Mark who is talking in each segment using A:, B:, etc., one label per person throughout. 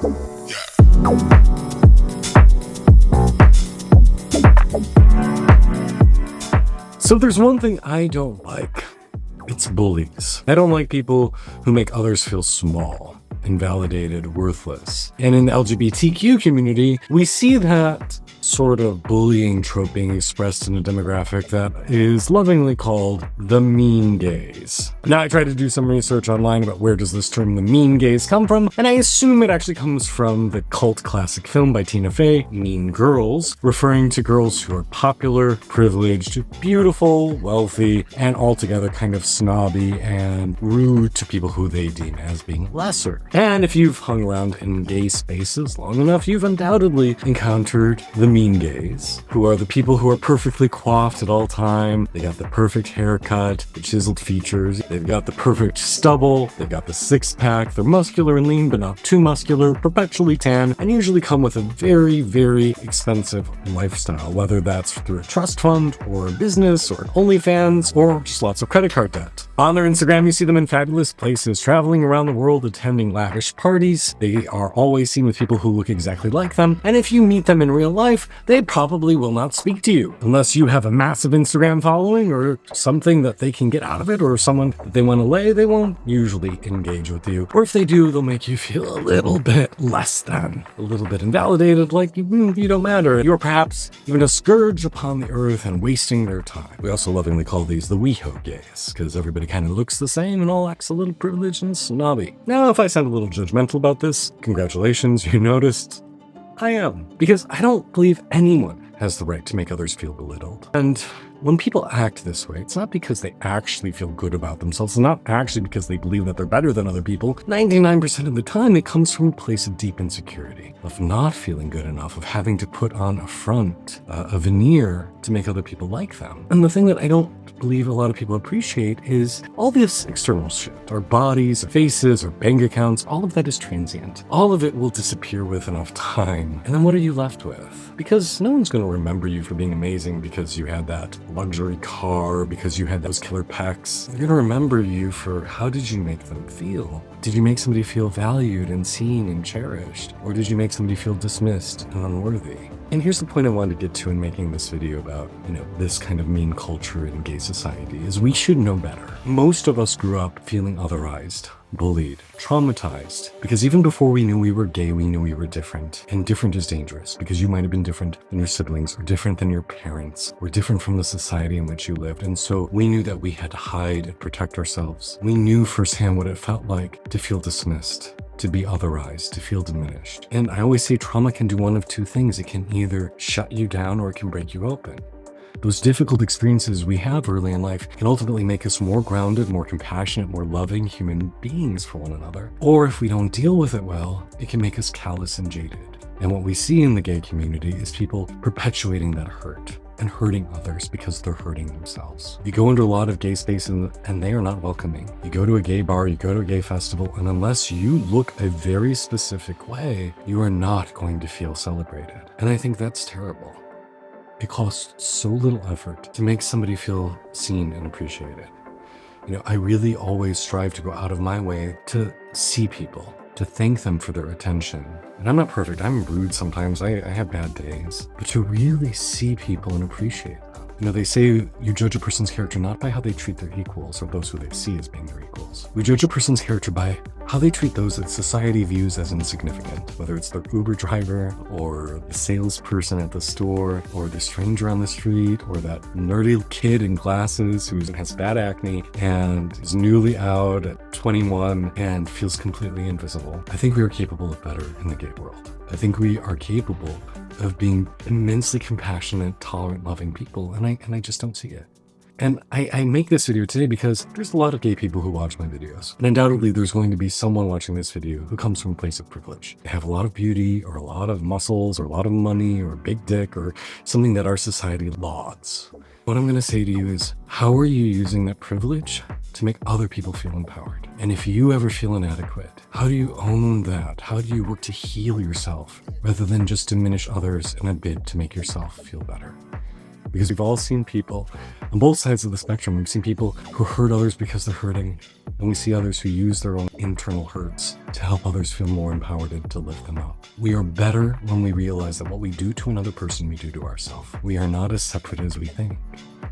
A: So there's one thing I don't like. It's bullies. I don't like people who make others feel small, invalidated, worthless. And in the LGBTQ community, we see that sort of bullying trope being expressed in a demographic that is lovingly called the mean gaze. Now, I tried to do some research online about where does this term the mean gaze come from, and I assume it actually comes from the cult classic film by Tina Fey, Mean Girls, referring to girls who are popular, privileged, beautiful, wealthy, and altogether kind of snobby and rude to people who they deem as being lesser. And if you've hung around in gay spaces long enough, you've undoubtedly encountered the mean gaze, who are the people who are perfectly coiffed at all time. They got the perfect haircut, the chiseled features, they've got the perfect stubble, they've got the six-pack, they're muscular and lean but not too muscular, perpetually tan, and usually come with a very, very expensive lifestyle, whether that's through a trust fund or a business or OnlyFans or just lots of credit card debt. On their Instagram, you see them in fabulous places, traveling around the world, attending lavish parties. They are always seen with people who look exactly like them, and if you meet them in real life, they probably will not speak to you unless you have a massive Instagram following or something that they can get out of it, or someone that they want to lay. They won't usually engage with you, or if they do, they'll make you feel a little bit less than, a little bit invalidated, like you don't matter. You're perhaps even a scourge upon the earth and wasting their time. We also lovingly call these the WeHo gays, because everybody kind of looks the same and all acts a little privileged and snobby. Now, if I sound a little judgmental about this, congratulations, you noticed. I am, because I don't believe anyone has the right to make others feel belittled. And when people act this way, it's not because they actually feel good about themselves. It's not actually because they believe that they're better than other people. 99% of the time, it comes from a place of deep insecurity, of not feeling good enough, of having to put on a front, a veneer to make other people like them. And the thing that I don't believe a lot of people appreciate is all this external shit. Our bodies, our faces, our bank accounts, all of that is transient. All of it will disappear with enough time. And then what are you left with? Because no one's going to remember you for being amazing because you had that luxury car, because you had those killer pecs. They're going to remember you for how did you make them feel? Did you make somebody feel valued and seen and cherished? Or did you make somebody feel dismissed and unworthy? And here's the point I wanted to get to in making this video about, this kind of mean culture in gay society, is we should know better. Most of us grew up feeling otherized, bullied, traumatized, because even before we knew we were gay, we knew we were different. And different is dangerous, because you might have been different than your siblings, or different than your parents, or different from the society in which you lived. And so we knew that we had to hide and protect ourselves. We knew firsthand what it felt like to feel dismissed, to be otherized, to feel diminished. And I always say trauma can do one of two things. It can either shut you down or it can break you open. Those difficult experiences we have early in life can ultimately make us more grounded, more compassionate, more loving human beings for one another. Or if we don't deal with it well, it can make us callous and jaded. And what we see in the gay community is people perpetuating that hurt and hurting others because they're hurting themselves. You go into a lot of gay spaces and they are not welcoming. You go to a gay bar, you go to a gay festival, and unless you look a very specific way, you are not going to feel celebrated. And I think that's terrible. It costs so little effort to make somebody feel seen and appreciated. I really always strive to go out of my way to see people, to thank them for their attention. And I'm not perfect, I'm rude sometimes, I have bad days. But to really see people and appreciate them. They say you judge a person's character not by how they treat their equals or those who they see as being their equals. We judge a person's character by how they treat those that society views as insignificant, whether it's their Uber driver or the salesperson at the store or the stranger on the street or that nerdy kid in glasses who has bad acne and is newly out at 21 and feels completely invisible. I think we are capable of better in the gay world. I think we are capable of being immensely compassionate, tolerant, loving people, and I just don't see it. And I make this video today because there's a lot of gay people who watch my videos. And undoubtedly there's going to be someone watching this video who comes from a place of privilege. They have a lot of beauty or a lot of muscles or a lot of money or a big dick or something that our society lauds. What I'm gonna say to you is, how are you using that privilege to make other people feel empowered? And if you ever feel inadequate, how do you own that? How do you work to heal yourself rather than just diminish others in a bid to make yourself feel better? Because we've all seen people on both sides of the spectrum. We've seen people who hurt others because they're hurting, and we see others who use their own internal hurts to help others feel more empowered and to lift them up. We are better when we realize that what we do to another person, we do to ourselves. We are not as separate as we think.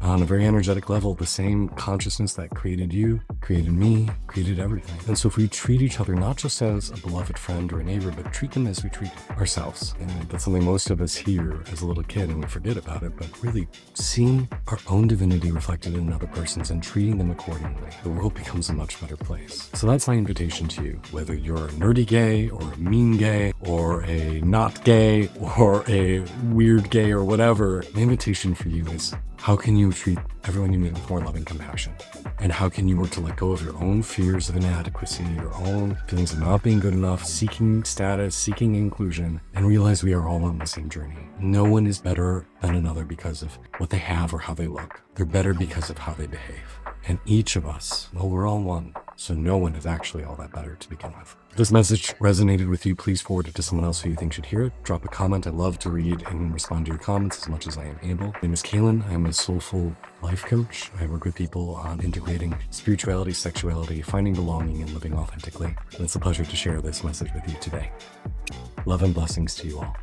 A: On a very energetic level, the same consciousness that created you, created me, created everything. And so if we treat each other not just as a beloved friend or a neighbor, but treat them as we treat ourselves. And that's something most of us hear as a little kid and we forget about it, but really seeing our own divinity reflected in another person's and treating them accordingly, the world becomes a much better place. So that's my invitation to you, whether you're a nerdy gay or a mean gay or a not gay or a weird gay or whatever, my invitation for you is, how can you treat everyone you meet with more loving compassion? And how can you work to let go of your own fears of inadequacy, your own feelings of not being good enough, seeking status, seeking inclusion, and realize we are all on the same journey. No one is better than another because of what they have or how they look. They're better because of how they behave. And each of us, well, we're all one, so no one is actually all that better to begin with. If this message resonated with you, please forward it to someone else who you think should hear it. Drop a comment. I love to read and respond to your comments as much as I am able. My name is Kaelan. I am a soulful life coach. I work with people on integrating spirituality, sexuality, finding belonging, and living authentically. And it's a pleasure to share this message with you today. Love and blessings to you all.